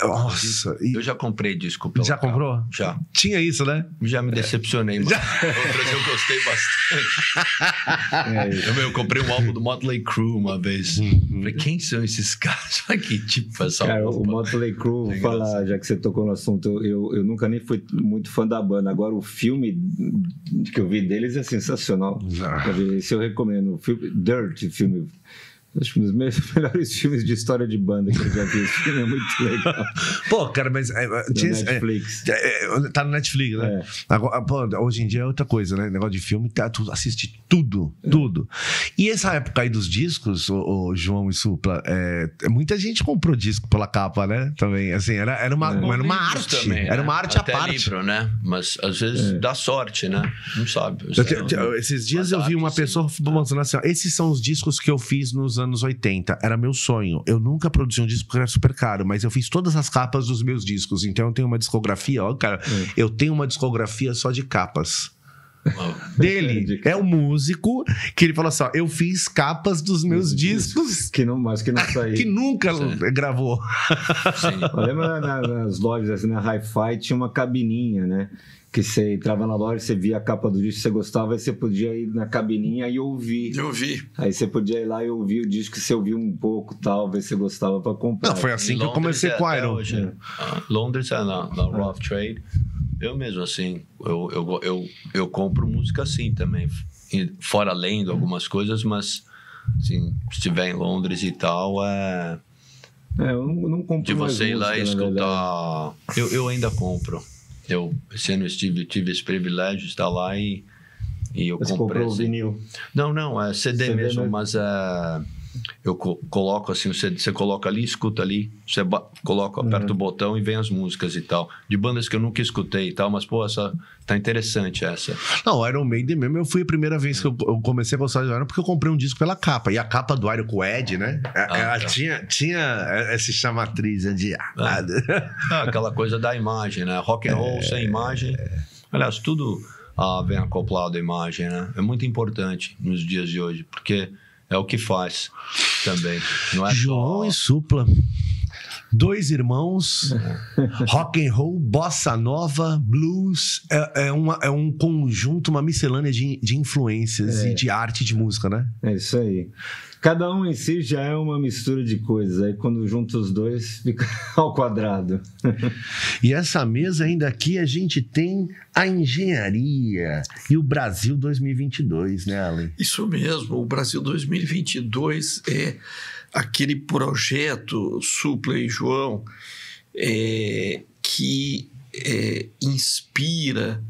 Nossa. Eu já comprei disco pela capa. Já comprou? Já. Tinha isso, né? Já me decepcionei, mas outras eu gostei bastante. Eu comprei um álbum do Motley Crue uma vez. Falei, quem são esses caras? Que tipo essa Cara, roupa? o Motley Crue, vou falar, já que você tocou no assunto, eu nunca nem fui muito fã da banda. Agora, o filme que eu vi deles é sensacional. Esse eu recomendo. O filme Dirt, acho que um dos melhores filmes de história de banda que eu já vi. Esse filme é muito legal. Pô, cara, mas... Netflix. Tá no Netflix, né? Agora, pô, hoje em dia é outra coisa, né? Negócio de filme, tu assiste tudo. E essa época aí dos discos, o João e Supla, muita gente comprou disco pela capa, né? Também, assim, era uma arte. Também, era uma arte até à parte. livro, né? Mas às vezes dá sorte, né? Não sabe. Esses dias eu vi uma pessoa mostrando assim, ó, esses são os discos que eu fiz nos anos 80. Era meu sonho. Eu nunca produzi um disco porque era super caro, mas eu fiz todas as capas dos meus discos. Então eu tenho uma discografia, ó, cara, eu tenho uma discografia só de capas. Dele. É o músico que ele falou assim, ó, eu fiz capas dos meus discos que não saiu. Que nunca gravou. Lembra nas lojas assim, na Hi-Fi tinha uma cabininha, né? Que você entrava na loja, você via a capa do disco que você gostava, aí você podia ir na cabininha e ouvir. Eu vi. Aí você podia ir lá e ouvir o disco que você ouviu um pouco, tal, ver se você gostava pra comprar. Não, foi assim que eu comecei com o Iron. Londres é na Rough Trade. Eu mesmo, assim, eu compro música assim também. Fora lendo algumas coisas, mas assim, se estiver em Londres e tal, eu não compro de você ir lá e música, escutar. Eu ainda compro. Esse ano tive esse privilégio de estar lá e eu comprei. Você comprou o vinil? Não, é CD mesmo, mas eu coloco assim, você coloca ali, escuta ali, você coloca, aperta o botão e vem as músicas e tal. De bandas que eu nunca escutei e tal, mas pô, essa tá interessante essa. Não, Iron Maiden mesmo, eu fui a primeira vez que eu comecei a gostar de Iron porque eu comprei um disco pela capa. E a capa do Iron com o Ed, né? Ela tinha essa chamatriz de... aquela coisa da imagem, né? Rock and roll sem imagem. Aliás, tudo vem acoplado à imagem, né? É muito importante nos dias de hoje, porque é o que faz também. Não é João e Supla. 2 irmãos, rock and roll, bossa nova, blues, é um conjunto, uma miscelânea de influências e de arte e de música, né? É isso aí. cada um em si já é uma mistura de coisas. Aí quando junta os dois, fica ao quadrado. E essa mesa ainda aqui a gente tem a engenharia e o Brasil 2022, né, Allen? Isso mesmo, o Brasil 2022 é aquele projeto, Supla e João, que inspira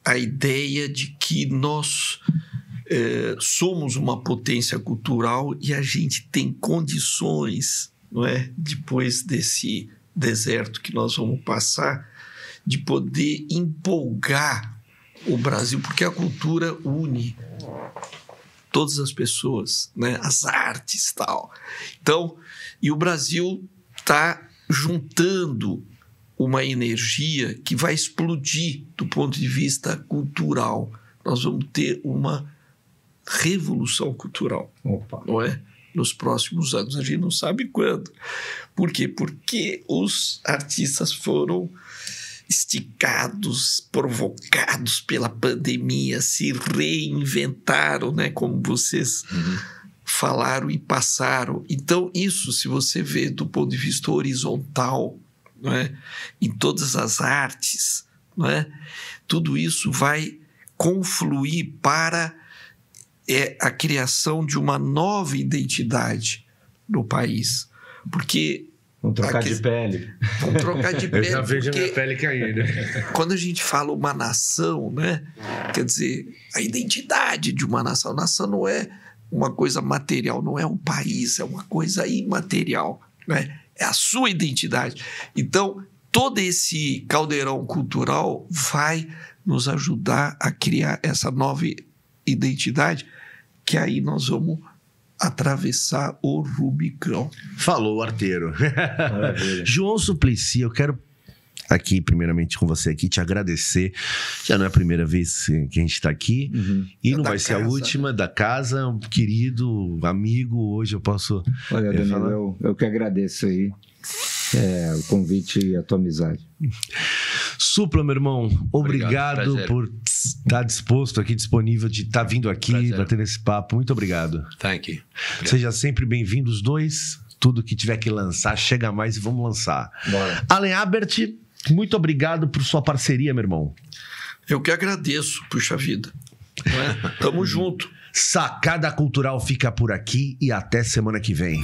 a ideia de que nós somos uma potência cultural e a gente tem condições, não é? Depois desse deserto que nós vamos passar, de poder empolgar o Brasil, porque a cultura une todas as pessoas, né? As artes e tal. Então, e o Brasil está juntando uma energia que vai explodir do ponto de vista cultural. Nós vamos ter uma revolução cultural. Opa. Não é? Nos próximos anos. A gente não sabe quando. Por quê? Porque os artistas foram esticados, provocados pela pandemia, se reinventaram, né? Como vocês falaram e passaram. Então, isso, se você vê do ponto de vista horizontal, não é? Em todas as artes, não é? Tudo isso vai confluir para a criação de uma nova identidade no país. Porque... Vamos trocar de pele. Vamos trocar de pele. Eu já vejo a minha pele caindo. Quando a gente fala uma nação, né? Quer dizer, a identidade de uma nação. Nação não é uma coisa material, não é um país, é uma coisa imaterial, né? É a sua identidade. Então, todo esse caldeirão cultural vai nos ajudar a criar essa nova identidade, que aí nós vamos atravessar o Rubicão. Falou, arteiro. João Suplicy, eu quero aqui, primeiramente com você aqui, te agradecer. Já não é a primeira vez que a gente está aqui. E não vai ser a última, da casa, um querido amigo. Hoje eu posso... Olha, Danilo, eu que agradeço aí o convite e a tua amizade. Supla, meu irmão, obrigado por estar disposto aqui, disponível de estar vindo aqui, batendo esse papo. Muito obrigado. Thank you. Seja sempre bem-vindo os dois. Tudo que tiver que lançar, chega mais e vamos lançar. Bora. Allen Abert, muito obrigado por sua parceria, meu irmão. Eu que agradeço, puxa vida. Não é? Tamo junto. Sacada Cultural fica por aqui e até semana que vem.